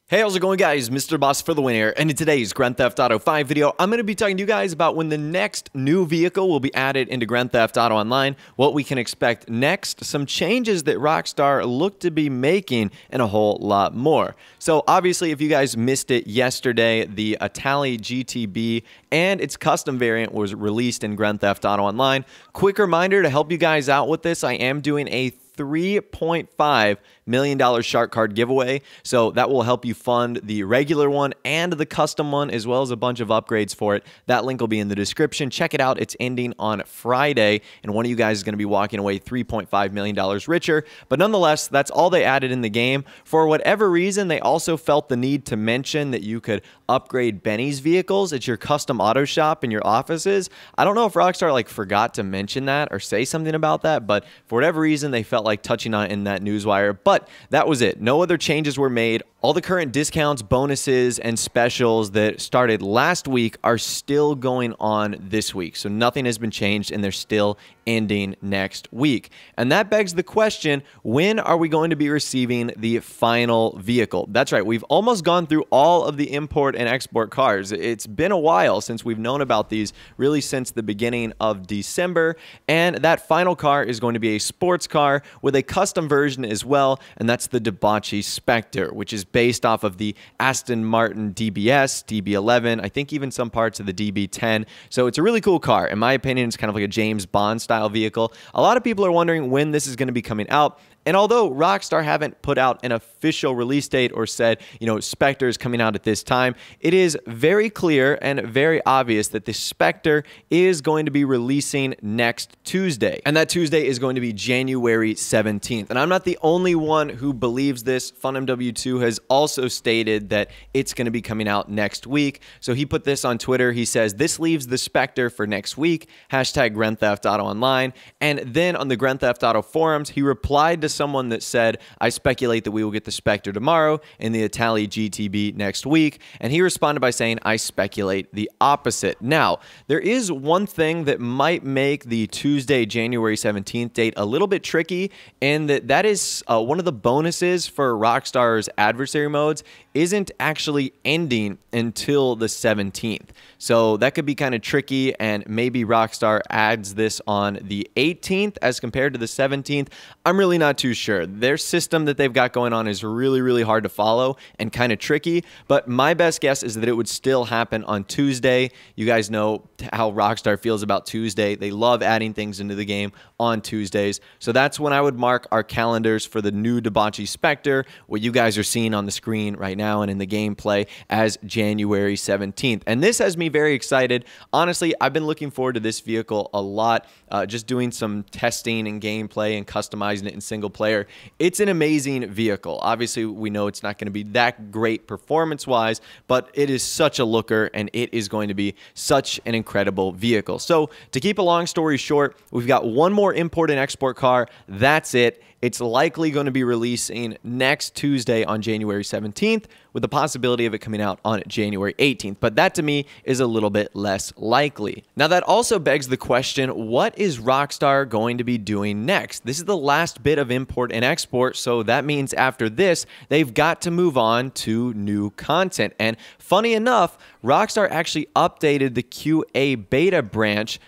Hey, how's it going, guys? Mr. Boss for the win here, and in today's Grand Theft Auto 5 video, I'm going to be talking to you guys about when the next new vehicle will be added into Grand Theft Auto Online, what we can expect next, some changes that Rockstar look to be making, and a whole lot more. So obviously, if you guys missed it yesterday, the Italy GTB and its custom variant was released in Grand Theft Auto Online. Quick reminder to help you guys out with this, I am doing a $3.5 million shark card giveaway, so that will help you fund the regular one and the custom one, as well as a bunch of upgrades for it. That link will be in the description. Check it out. It's ending on Friday, and one of you guys is going to be walking away $3.5 million richer. But nonetheless, that's all they added in the game. For whatever reason, they also felt the need to mention that you could upgrade Benny's vehicles at your custom auto shop in your offices. I don't know if Rockstar forgot to mention that or say something about that, but for whatever reason, they felt like touching on it in that newswire. But that was it. No other changes were made. All the current discounts, bonuses, and specials that started last week are still going on this week. So nothing has been changed, and they're still ending next week. And that begs the question, when are we going to be receiving the final vehicle? That's right. We've almost gone through all of the import and export cars. It's been a while since we've known about these, really since the beginning of December. And that final car is going to be a sports car with a custom version as well, and that's the Debauchee Spectre, which is based off of the Aston Martin DBS, DB11, I think even some parts of the DB10. So it's a really cool car. In my opinion, it's kind of like a James Bond style vehicle. A lot of people are wondering when this is going to be coming out. And although Rockstar haven't put out an official release date or said, Spectre is coming out at this time, it is very clear and very obvious that the Spectre is going to be releasing next Tuesday. And that Tuesday is going to be January 17th. And I'm not the only one who believes this. FunMW2 has also stated that it's going to be coming out next week. So he put this on Twitter. He says, "This leaves the Spectre for next week, hashtag Grand Theft Auto Online." And then on the Grand Theft Auto forums, he replied to someone that said, "I speculate that we will get the Spectre tomorrow and the Italy GTB next week." And he responded by saying, "I speculate the opposite." Now, there is one thing that might make the Tuesday, January 17th date a little bit tricky, and that is one of the bonuses for Rockstar's adversary modes isn't actually ending until the 17th. So that could be kind of tricky, and maybe Rockstar adds this on the 18th as compared to the 17th. I'm really not too sure. Their system that they've got going on is really, really hard to follow and kind of tricky, but my best guess is that it would still happen on Tuesday. You guys know how Rockstar feels about Tuesday. They love adding things into the game on Tuesdays. So that's when I would mark our calendars for the new Debauchee Spectre, what you guys are seeing on the screen right now and in the gameplay, as January 17th. And this has me very excited. Honestly, I've been looking forward to this vehicle a lot, just doing some testing and gameplay and customizing it in single player. It's an amazing vehicle. Obviously, we know it's not going to be that great performance-wise, but it is such a looker, and it is going to be such an incredible vehicle. So to keep a long story short, we've got one more import and export car. That's it. It's likely going to be releasing next Tuesday on January 17th, with the possibility of it coming out on January 18th. But that, to me, is a little bit less likely. Now, that also begs the question, what is Rockstar going to be doing next? This is the last bit of import and export, so that means after this, they've got to move on to new content. And funny enough, Rockstar actually updated the QA beta branch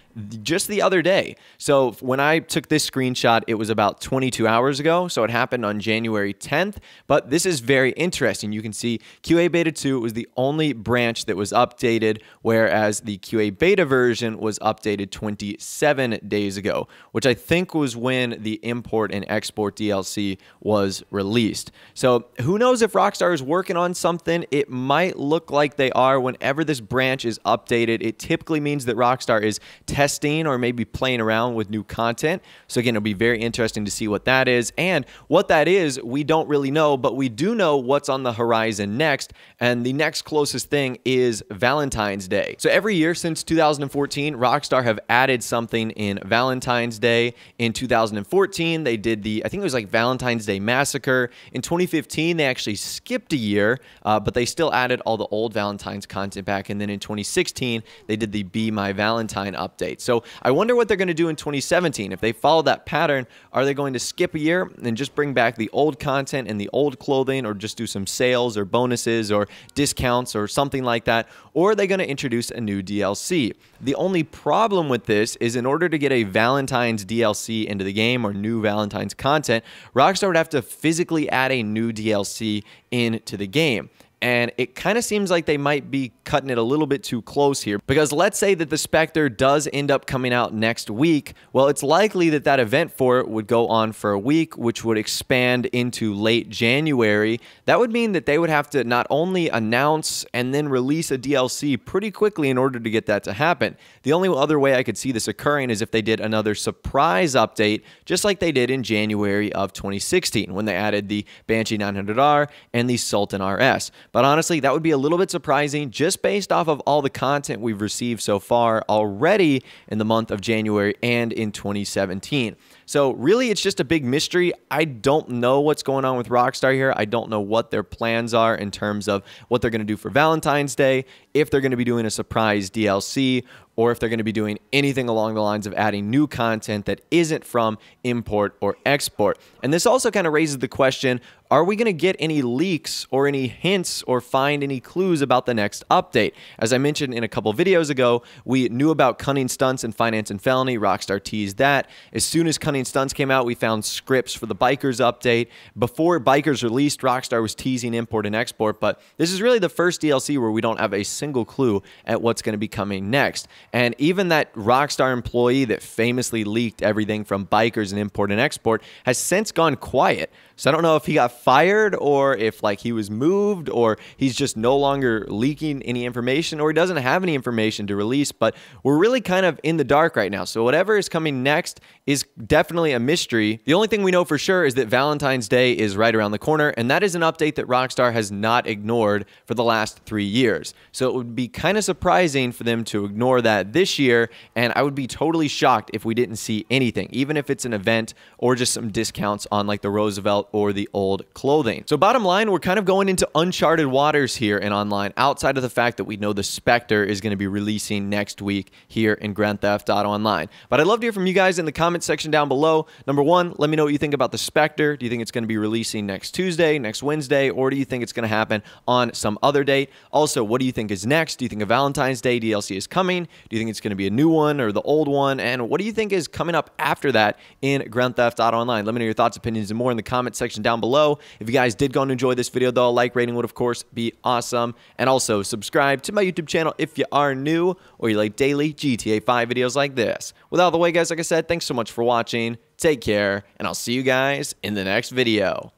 just the other day. So when I took this screenshot, it was about 22 hours ago, so it happened on January 10th, but this is very interesting. You can see QA Beta 2 was the only branch that was updated, whereas the QA Beta version was updated 27 days ago, which I think was when the import and export DLC was released. So who knows if Rockstar is working on something? It might look like they are. Whenever this branch is updated, it typically means that Rockstar is testing or maybe playing around with new content. So again, it'll be very interesting to see what that is. And what that is, we don't really know, but we do know what's on the horizon next. And the next closest thing is Valentine's Day. So every year since 2014, Rockstar have added something in Valentine's Day. In 2014, they did I think it was like Valentine's Day Massacre. In 2015, they actually skipped a year, but they still added all the old Valentine's content back. And then in 2016, they did the Be My Valentine update. update. So I wonder what they're going to do in 2017. If they follow that pattern, are they going to skip a year and just bring back the old content and the old clothing, or just do some sales or bonuses or discounts or something like that? Or are they going to introduce a new DLC? The only problem with this is, in order to get a Valentine's DLC into the game, or new Valentine's content, Rockstar would have to physically add a new DLC into the game. And it kind of seems like they might be cutting it a little bit too close here, because let's say that the Spectre does end up coming out next week. Well, it's likely that that event for it would go on for a week, which would expand into late January. That would mean that they would have to not only announce and then release a DLC pretty quickly in order to get that to happen. The only other way I could see this occurring is if they did another surprise update, just like they did in January of 2016 when they added the Banshee 900R and the Sultan RS. But honestly, that would be a little bit surprising just based off of all the content we've received so far already in the month of January and in 2017. So really, it's just a big mystery. I don't know what's going on with Rockstar here. I don't know what their plans are in terms of what they're going to do for Valentine's Day, if they're going to be doing a surprise DLC, or if they're going to be doing anything along the lines of adding new content that isn't from import or export. And this also kind of raises the question, are we going to get any leaks or any hints or find any clues about the next update? As I mentioned in a couple videos ago, we knew about Cunning Stunts and Finance and Felony. Rockstar teased that. As soon as Cunning Stunts came out, we found scripts for the Bikers update. Before Bikers released, Rockstar was teasing import and export, but this is really the first DLC where we don't have a single clue at what's going to be coming next. And even that Rockstar employee that famously leaked everything from Bikers and import and export has since gone quiet. So I don't know if he got fired, or if like he was moved, or he's just no longer leaking any information, or he doesn't have any information to release. But we're really kind of in the dark right now. So whatever is coming next is definitely a mystery. The only thing we know for sure is that Valentine's Day is right around the corner, and that is an update that Rockstar has not ignored for the last 3 years. So it would be kind of surprising for them to ignore that this year, and I would be totally shocked if we didn't see anything, even if it's an event or just some discounts on like the Roosevelt or the old clothing. So bottom line, we're kind of going into uncharted waters here in online, outside of the fact that we know the Spectre is going to be releasing next week here in Grand Theft Auto Online. But I'd love to hear from you guys in the comment section down below. Number one, let me know what you think about the Spectre. Do you think it's going to be releasing next Tuesday, next Wednesday, or do you think it's going to happen on some other date? Also, what do you think is next? Do you think a Valentine's Day DLC is coming? Do you think it's going to be a new one or the old one? And what do you think is coming up after that in Grand Theft Auto Online? Let me know your thoughts, opinions, and more in the comment section down below. If you guys did go and enjoy this video, though, a like rating would, of course, be awesome. And also, subscribe to my YouTube channel if you are new or you like daily GTA 5 videos like this. With all the way, guys, like I said, thanks so much for watching. Take care, and I'll see you guys in the next video.